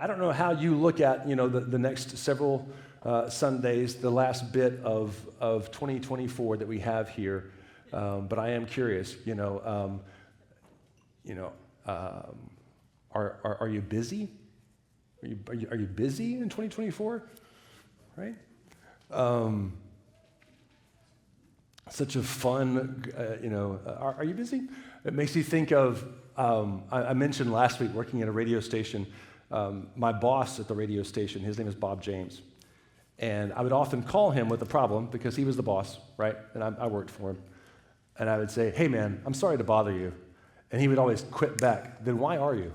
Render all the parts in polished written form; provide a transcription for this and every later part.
I don't know how you look at, the next several Sundays, the last bit of 2024 that we have here, but I am curious, are you busy? Are you busy in 2024? Right? Such a fun, are you busy? It makes you think of, I mentioned last week working at a radio station, my boss at the radio station, his name is Bob James. And I would often call him with a problem because he was the boss, right? And I worked for him. And I would say, hey man, I'm sorry to bother you. And he would always quit back, then why are you?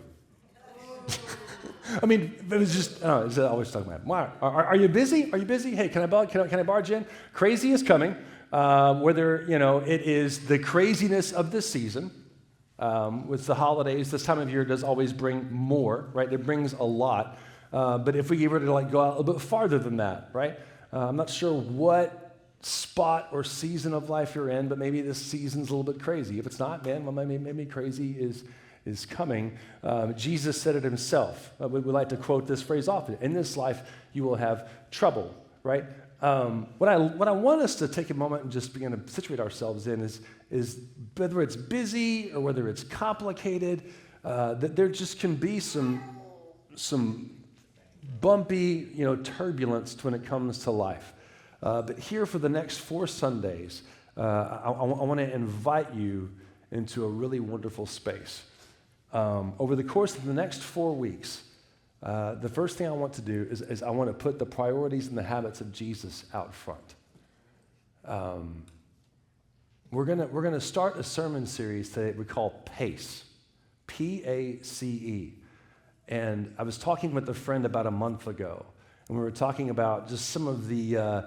I mean, it was just, I don't know, I always talking about, why? Are you busy? Are you busy? Hey, can I barge in? Crazy is coming. Whether, it is the craziness of this season, with the holidays, this time of year does always bring more, right? It brings a lot. But if we were to go out a little bit farther than that, right? I'm not sure what spot or season of life you're in, but maybe this season's a little bit crazy. If it's not, man, well, maybe crazy is coming. Jesus said it himself. We like to quote this phrase often. In this life, you will have trouble, right? What I want us to take a moment and just begin to situate ourselves in is whether it's busy or whether it's complicated, that there just can be some bumpy, turbulence when it comes to life. But here for the next 4 Sundays, I want to invite you into a really wonderful space. Over the course of the next 4 weeks, the first thing I want to do is I want to put the priorities and the habits of Jesus out front. We're gonna start a sermon series today we call PACE, P-A-C-E. And I was talking with a friend about a month ago, and we were talking about just some of the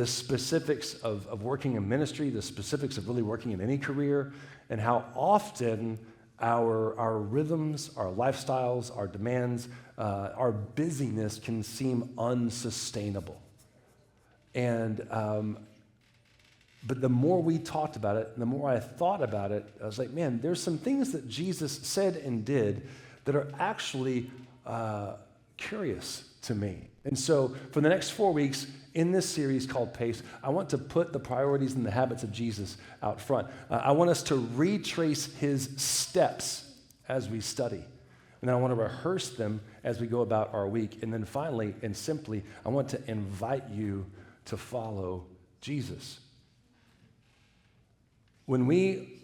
specifics of working in ministry, the specifics of really working in any career, and how often our rhythms, our lifestyles, our demands, our busyness can seem unsustainable. And but the more we talked about it, and the more I thought about it, I was like, man, there's some things that Jesus said and did that are actually curious to me. And so for the next 4 weeks in this series called PACE, I want to put the priorities and the habits of Jesus out front. I want us to retrace his steps as we study. And then I want to rehearse them as we go about our week. And then finally and simply, I want to invite you to follow Jesus. When we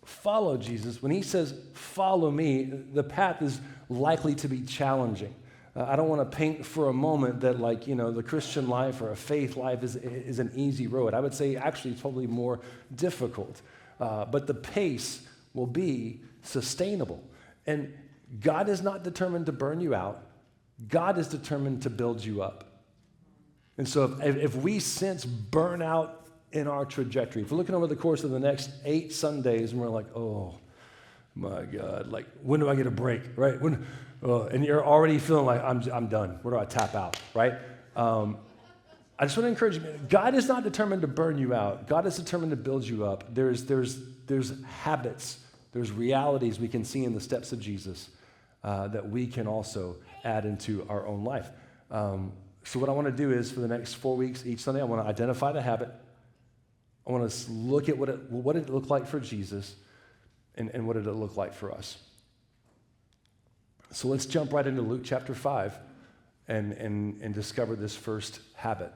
follow Jesus, when he says, follow me, the path is likely to be challenging. I don't want to paint for a moment that the Christian life or a faith life is an easy road. I would say actually it's probably more difficult. But the pace will be sustainable. And God is not determined to burn you out. God is determined to build you up. And so if we sense burnout in our trajectory, if we're looking over the course of the next 8 Sundays and we're like, oh my God, when do I get a break, right? And you're already feeling like I'm done. Where do I tap out, right? I just want to encourage you, God is not determined to burn you out. God is determined to build you up. There's habits, there's realities we can see in the steps of Jesus that we can also add into our own life. So what I want to do is for the next 4 weeks, each Sunday, I want to identify the habit. I want to look at what did it look like for Jesus and what did it look like for us. So let's jump right into Luke chapter 5 and discover this first habit.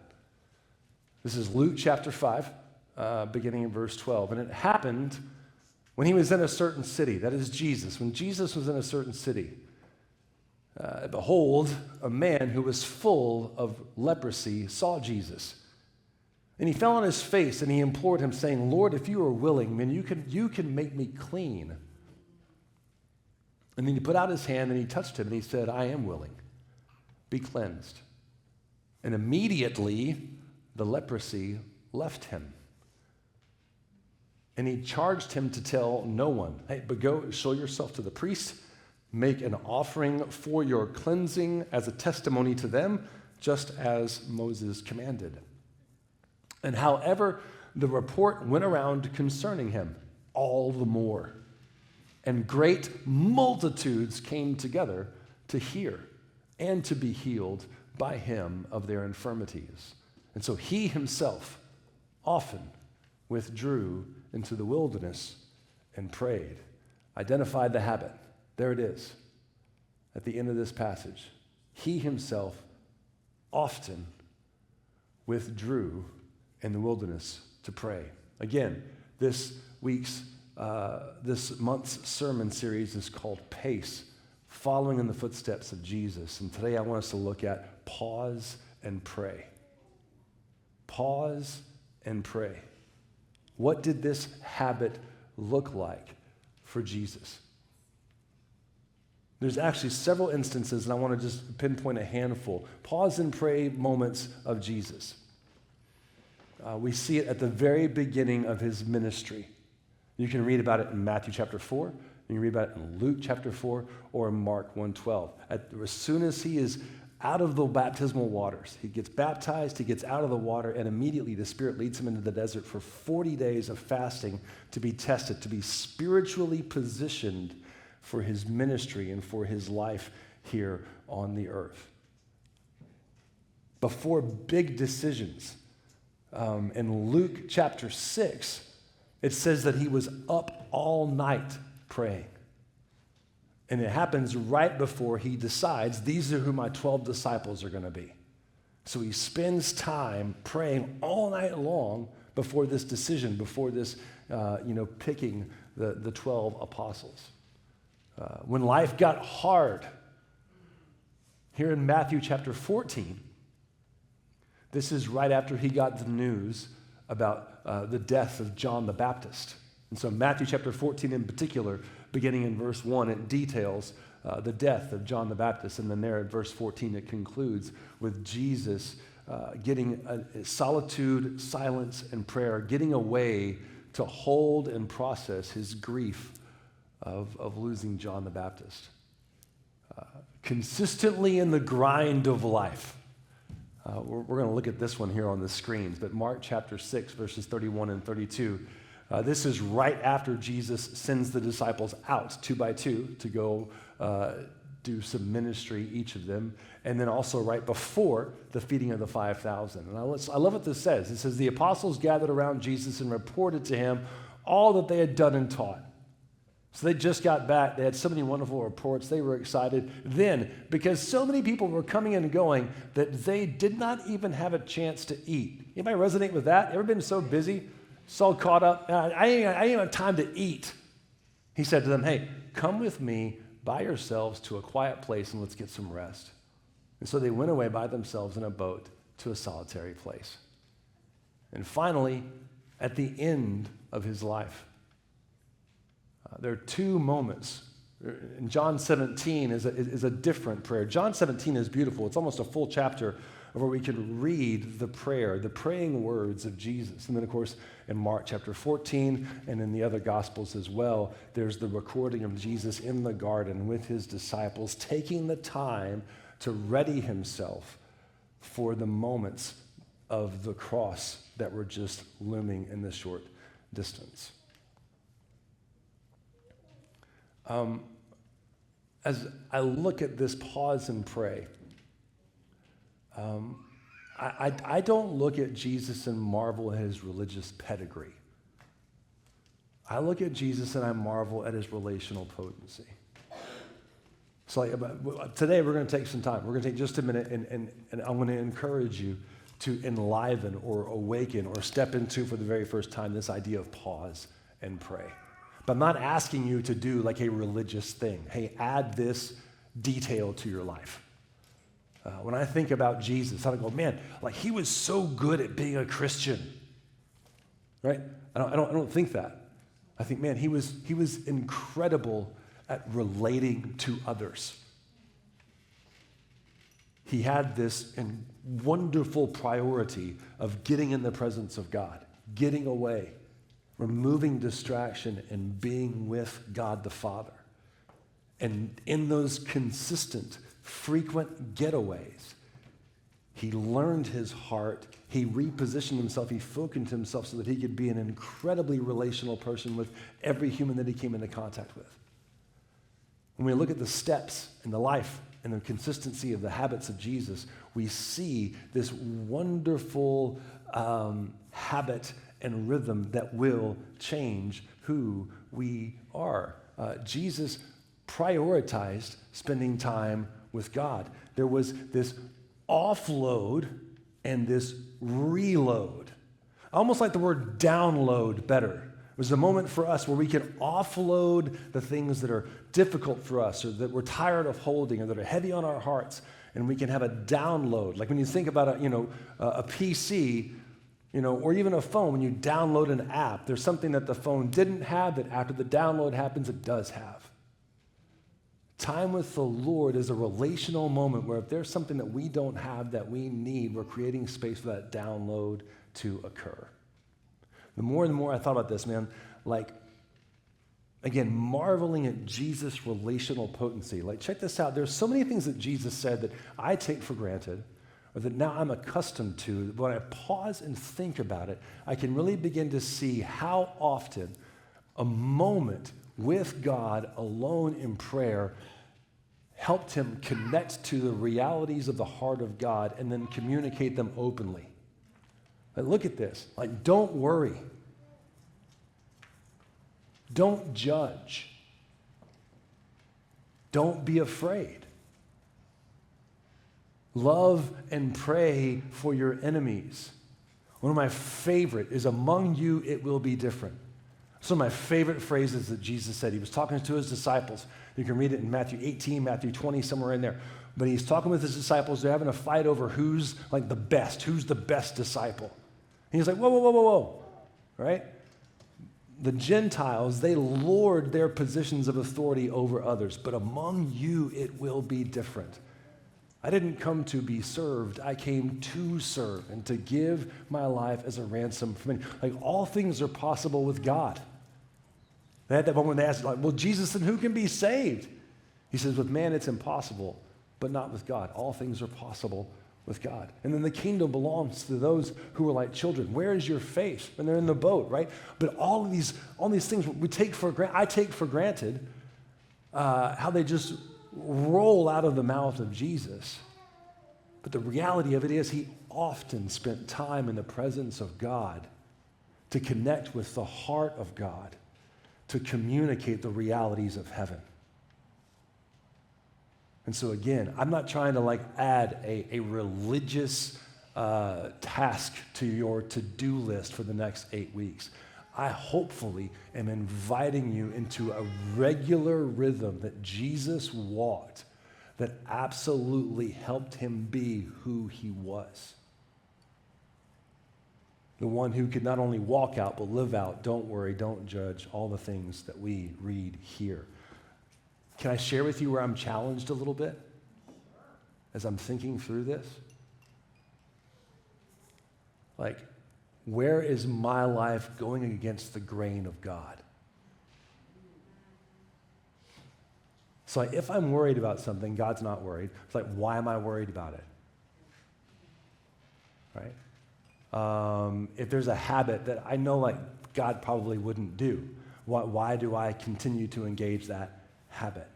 This is Luke chapter 5, beginning in verse 12. And it happened when he was in a certain city, that is Jesus, when Jesus was in a certain city, behold, a man who was full of leprosy saw Jesus. And he fell on his face and he implored him, saying, Lord, if you are willing, man, you can make me clean. And then he put out his hand and he touched him and he said, I am willing. Be cleansed. And immediately the leprosy left him. And he charged him to tell no one. Hey, but go show yourself to the priest, make an offering for your cleansing as a testimony to them, just as Moses commanded. And however the report went around concerning him, all the more. And great multitudes came together to hear and to be healed by him of their infirmities. And so he himself often withdrew into the wilderness and prayed. Identified the habit. There it is at the end of this passage. He himself often withdrew in the wilderness to pray. Again, this month's sermon series is called Pace, Following in the Footsteps of Jesus. And today I want us to look at pause and pray. Pause and pray. What did this habit look like for Jesus? There's actually several instances, and I want to just pinpoint a handful. Pause and pray moments of Jesus. We see it at the very beginning of his ministry. You can read about it in Matthew chapter 4. You can read about it in Luke chapter 4 or in Mark 1:12. As soon as he is out of the baptismal waters, he gets baptized, he gets out of the water, and immediately the Spirit leads him into the desert for 40 days of fasting to be tested, to be spiritually positioned for his ministry and for his life here on the earth. Before big decisions, in Luke chapter 6, it says that he was up all night praying. And it happens right before he decides, these are who my 12 disciples are going to be. So he spends time praying all night long before this decision, before this, picking the 12 apostles. When life got hard, here in Matthew chapter 14, this is right after he got the news about the death of John the Baptist. And so Matthew chapter 14 in particular, beginning in verse 1, it details the death of John the Baptist. And then there at verse 14, it concludes with Jesus getting solitude, silence, and prayer, getting away to hold and process his grief of losing John the Baptist. Consistently in the grind of life. We're going to look at this one here on the screens, but Mark chapter 6, verses 31 and 32. This is right after Jesus sends the disciples out 2 by 2 to go do some ministry, each of them, and then also right before the feeding of the 5,000. And I love what this says. It says, the apostles gathered around Jesus and reported to him all that they had done and taught. So they just got back. They had so many wonderful reports. They were excited. Then, because so many people were coming and going that they did not even have a chance to eat. Anybody resonate with that? Ever been so busy, so caught up? I ain't even have time to eat. He said to them, hey, come with me by yourselves to a quiet place and let's get some rest. And so they went away by themselves in a boat to a solitary place. And finally, at the end of his life, there are two moments. In John 17 is a different prayer. John 17 is beautiful. It's almost a full chapter where we can read the prayer, the praying words of Jesus. And then, of course, in Mark chapter 14 and in the other Gospels as well, there's the recording of Jesus in the garden with his disciples, taking the time to ready himself for the moments of the cross that were just looming in the short distance. As I look at this pause and pray, I don't look at Jesus and marvel at his religious pedigree. I look at Jesus and I marvel at his relational potency. So today we're going to take some time. We're going to take just a minute and I'm going to encourage you to enliven or awaken or step into for the very first time this idea of pause and pray. But I'm not asking you to do like a religious thing. Hey, add this detail to your life. When I think about Jesus, I go, man, like he was so good at being a Christian, right? I don't think that. I think, man, he was incredible at relating to others. He had this wonderful priority of getting in the presence of God, getting away, removing distraction and being with God the Father. And in those consistent, frequent getaways, he learned his heart, he repositioned himself, he focused himself so that he could be an incredibly relational person with every human that he came into contact with. When we look at the steps in the life and the consistency of the habits of Jesus, we see this wonderful habit and rhythm that will change who we are. Jesus prioritized spending time with God. There was this offload and this reload. I almost like the word download better. It was a moment for us where we can offload the things that are difficult for us or that we're tired of holding or that are heavy on our hearts, and we can have a download. Like when you think about a PC, or even a phone, when you download an app, there's something that the phone didn't have that after the download happens, it does have. Time with the Lord is a relational moment where if there's something that we don't have that we need, we're creating space for that download to occur. The more and more I thought about this, man, again, marveling at Jesus' relational potency. Check this out. There's so many things that Jesus said that I take for granted or that now I'm accustomed to. When I pause and think about it, I can really begin to see how often a moment with God alone in prayer helped him connect to the realities of the heart of God and then communicate them openly. Look at this. Don't worry. Don't judge. Don't be afraid. Love and pray for your enemies. One of my favorite is, among you it will be different. Some of my favorite phrases that Jesus said. He was talking to his disciples. You can read it in Matthew 18, Matthew 20, somewhere in there. But he's talking with his disciples. They're having a fight over who's the best disciple. And he's like, whoa, right? The Gentiles, they lord their positions of authority over others, but among you it will be different. I didn't come to be served. I came to serve and to give my life as a ransom for many. All things are possible with God. They had that moment when they asked, well, Jesus, then who can be saved? He says, with man it's impossible, but not with God. All things are possible with God. And then the kingdom belongs to those who are like children. Where is your faith? When they're in the boat, right? But all these things we take for granted, I take for granted how they just roll out of the mouth of Jesus. But the reality of it is he often spent time in the presence of God to connect with the heart of God, to communicate the realities of heaven. And so again, I'm not trying to add a religious task to your to-do list for the next 8 weeks. I hopefully am inviting you into a regular rhythm that Jesus walked that absolutely helped him be who he was. The one who could not only walk out, but live out, don't worry, don't judge, all the things that we read here. Can I share with you where I'm challenged a little bit as I'm thinking through this? Where is my life going against the grain of God? So if I'm worried about something, God's not worried. It's why am I worried about it? Right? If there's a habit that I know God probably wouldn't do, why do I continue to engage that habit?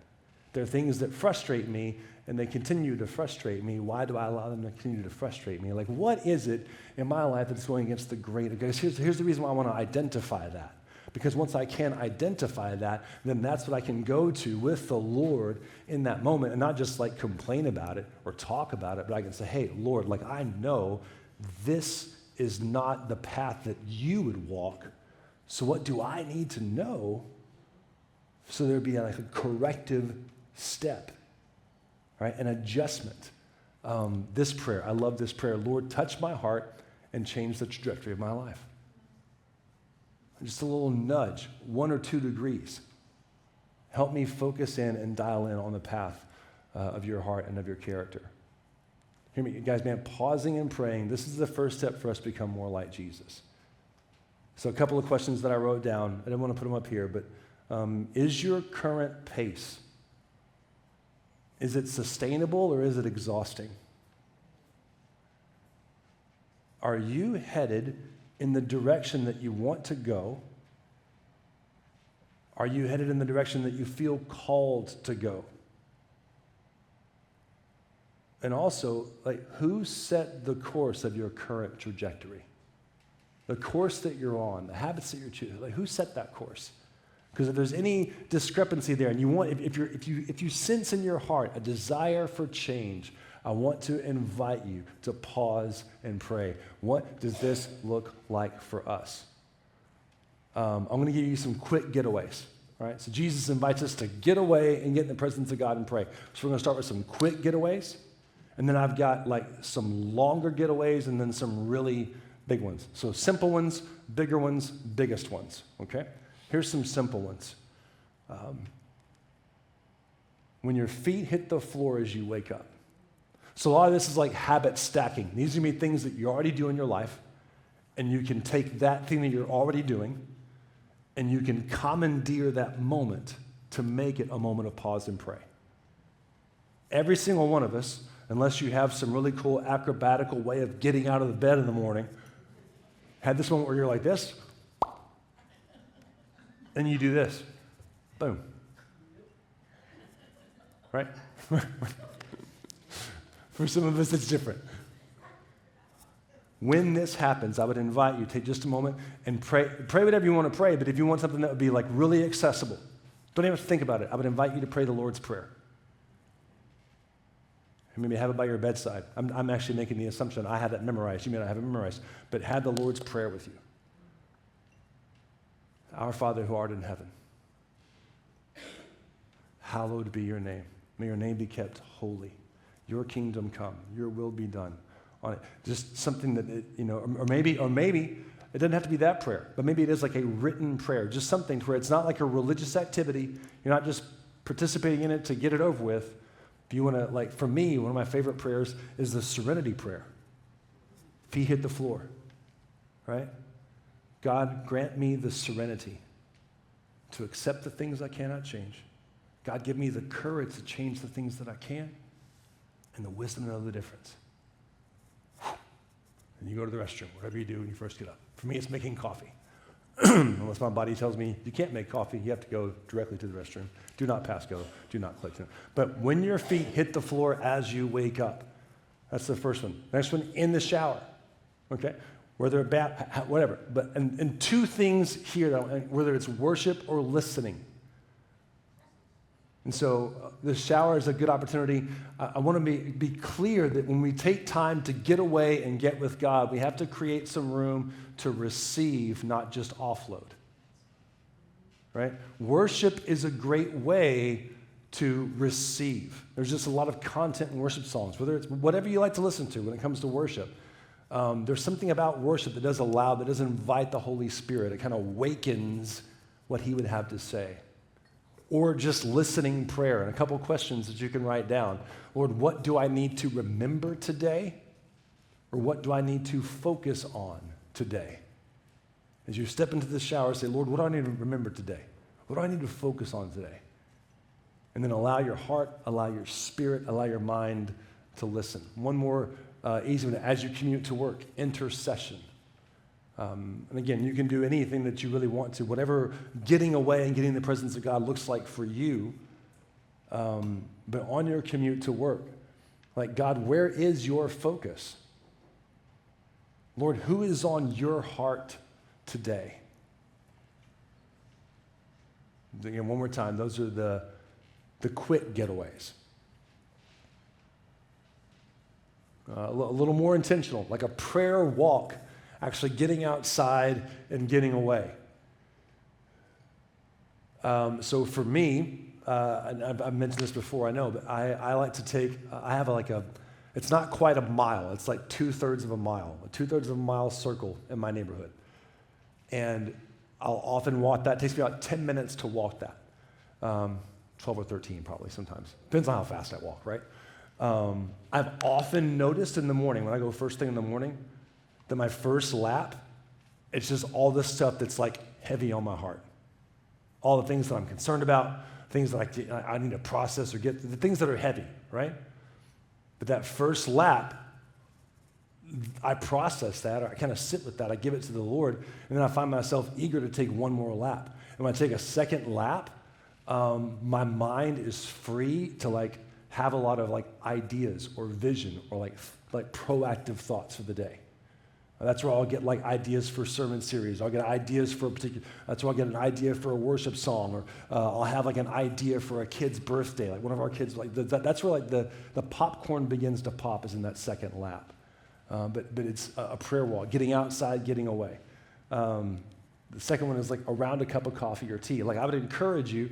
There are things that frustrate me and they continue to frustrate me. Why do I allow them to continue to frustrate me? What is it in my life that's going against the grain of God? Here's the reason why I want to identify that. Because once I can identify that, then that's what I can go to with the Lord in that moment and not just complain about it or talk about it, but I can say, hey, Lord, I know this is not the path that you would walk. So what do I need to know so there'd be a corrective step, right? An adjustment. This prayer, I love this prayer. Lord, touch my heart and change the trajectory of my life. Just a little nudge, 1 or 2 degrees. Help me focus in and dial in on the path of your heart and of your character. Hear me, guys, man, pausing and praying, this is the first step for us to become more like Jesus. So a couple of questions that I wrote down. I didn't want to put them up here, but is your current pace, is it sustainable or is it exhausting? Are you headed in the direction that you want to go? Are you headed in the direction that you feel called to go? And also, like, who set the course of your current trajectory? The course that you're on, the habits that you're choosing, like, who set that course? Because if there's any discrepancy there, and you want, if you sense in your heart a desire for change, I want to invite you to pause and pray. What does this look like for us? I'm going to give you some quick getaways. All right? So Jesus invites us to get away and get in the presence of God and pray. So we're going to start with some quick getaways, and then I've got like some longer getaways, and then some really big ones. So simple ones, bigger ones, biggest ones. Okay? Here's some simple ones. When your feet hit the floor as you wake up. So a lot of this is like habit stacking. These are going to be things that you already do in your life, and you can take that thing that you're already doing, and you can commandeer that moment to make it a moment of pause and pray. Every single one of us, unless you have some really cool acrobatical way of getting out of the bed in the morning, had this moment where you're like this, and you do this. Boom. Right? For some of us, it's different. When this happens, I would invite you to take just a moment and pray. Pray whatever you want to pray, but if you want something that would be like really accessible, don't even have to think about it. I would invite you to pray the Lord's Prayer. And maybe have it by your bedside. I'm actually making the assumption I have that memorized. You may not have it memorized, but have the Lord's Prayer with you. Our Father who art in heaven, hallowed be your name. May your name be kept holy. Your kingdom come. Your will be done on it. Just something that, or maybe it doesn't have to be that prayer, but maybe it is like a written prayer, just something where it's not like a religious activity. You're not just participating in it to get it over with. If you want to, like, for me, one of my favorite prayers is the serenity prayer. Feet hit the floor, right? God, grant me the serenity to accept the things I cannot change. God, give me the courage to change the things that I can, and the wisdom to know the difference. And you go to the restroom, whatever you do when you first get up. For me, it's making coffee. Unless my body tells me you can't make coffee, you have to go directly to the restroom. Do not pass go. Do not click. But when your feet hit the floor as you wake up, that's the first one. Next one, in the shower. Okay? Whether whatever. But and two things here, whether it's worship or listening. And so the shower is a good opportunity. I want to be clear that when we take time to get away and get with God, we have to create some room to receive, not just offload. Right? Worship is a great way to receive. There's just a lot of content in worship songs, whether it's whatever you like to listen to when it comes to worship. There's something about worship that does invite the Holy Spirit. It kind of wakens what he would have to say. Or just listening prayer, and a couple questions that you can write down. Lord, what do I need to remember today? Or what do I need to focus on today? As you step into the shower, say, Lord, what do I need to remember today? What do I need to focus on today? And then allow your heart, allow your spirit, allow your mind to listen. One more easy one, as you commute to work, intercession. And again, you can do anything that you really want to, whatever getting away and getting in the presence of God looks like for you. But on your commute to work, like, God, where is your focus? Lord, who is on your heart today? Again, one more time, those are the quick getaways. A little more intentional, like a prayer walk. Actually getting outside and getting away. So for me, and I've mentioned this before, I know, but I like to take, I have it's not quite a mile, it's like 2/3 of a mile, a 2/3 of a mile circle in my neighborhood. And I'll often walk that. It takes me about 10 minutes to walk that. 12 or 13 probably sometimes. Depends on how fast I walk, right? I've often noticed in the morning, when I go first thing in the morning, that my first lap, it's just all this stuff that's like heavy on my heart. All the things that I'm concerned about, things that I need to process or get, the things that are heavy, right? But that first lap, I process that, or I kind of sit with that, I give it to the Lord, and then I find myself eager to take one more lap. And when I take a second lap, my mind is free to have a lot of like ideas or vision or like proactive thoughts for the day. That's where I'll get like ideas for sermon series. I'll get ideas for a particular, that's where I'll get an idea for a worship song, or I'll have like an idea for a kid's birthday. Like one of our kids, like that's where like the popcorn begins to pop, is in that second lap. But it's a prayer wall, getting outside, getting away. The second one is like around a cup of coffee or tea. Like I would encourage you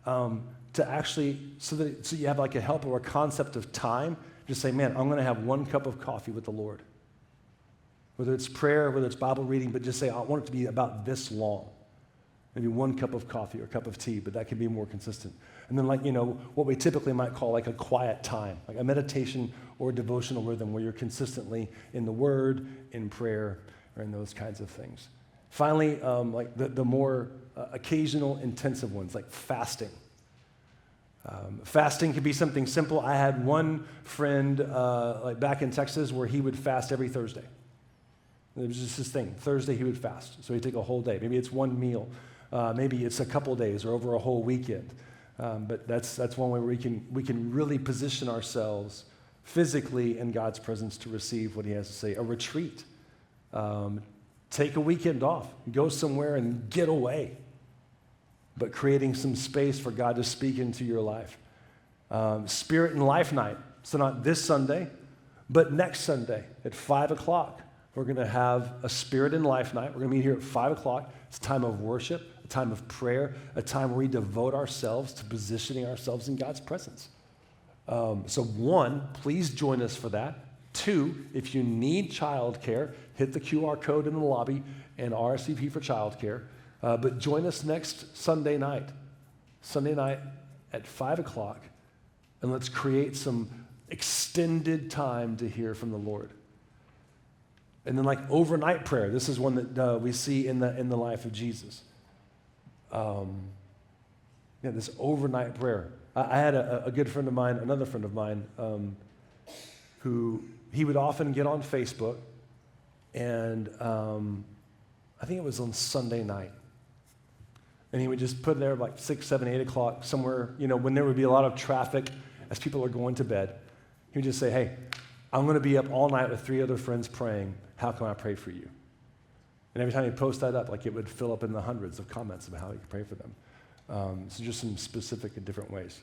to actually, so you have like a help or a concept of time, just say, man, I'm going to have one cup of coffee with the Lord. Whether it's prayer, whether it's Bible reading, but just say, I want it to be about this long. Maybe one cup of coffee or a cup of tea, but that can be more consistent. And then what we typically might call like a quiet time, like a meditation or devotional rhythm where you're consistently in the Word, in prayer, or in those kinds of things. Finally, like the more occasional intensive ones, like fasting. Fasting can be something simple. I had one friend like back in Texas where he would fast every Thursday. It was just his thing. Thursday he would fast. So he'd take a whole day. Maybe it's one meal. Maybe it's a couple days or over a whole weekend. But that's one way where we can really position ourselves physically in God's presence to receive what he has to say. A retreat. Take a weekend off. Go somewhere and get away. But creating some space for God to speak into your life. Spirit and Life Night. So not this Sunday, but next Sunday at 5 o'clock. We're going to have a Spirit and Life Night. We're going to meet here at 5 o'clock. It's a time of worship, a time of prayer, a time where we devote ourselves to positioning ourselves in God's presence. So one, please join us for that. Two, if you need childcare, hit the QR code in the lobby and RSVP for childcare. But join us next Sunday night at 5 o'clock, and let's create some extended time to hear from the Lord. And then like overnight prayer. This is one that we see in the life of Jesus. This overnight prayer. I had a good friend of mine, another friend of mine, who he would often get on Facebook, and I think it was on Sunday night. And he would just put it there like 6, 7, 8 o'clock, somewhere, when there would be a lot of traffic as people are going to bed. He would just say, hey, I'm going to be up all night with 3 other friends praying. How can I pray for you? And every time he'd post that up, like it would fill up in the hundreds of comments about how he could pray for them. So just some specific and different ways.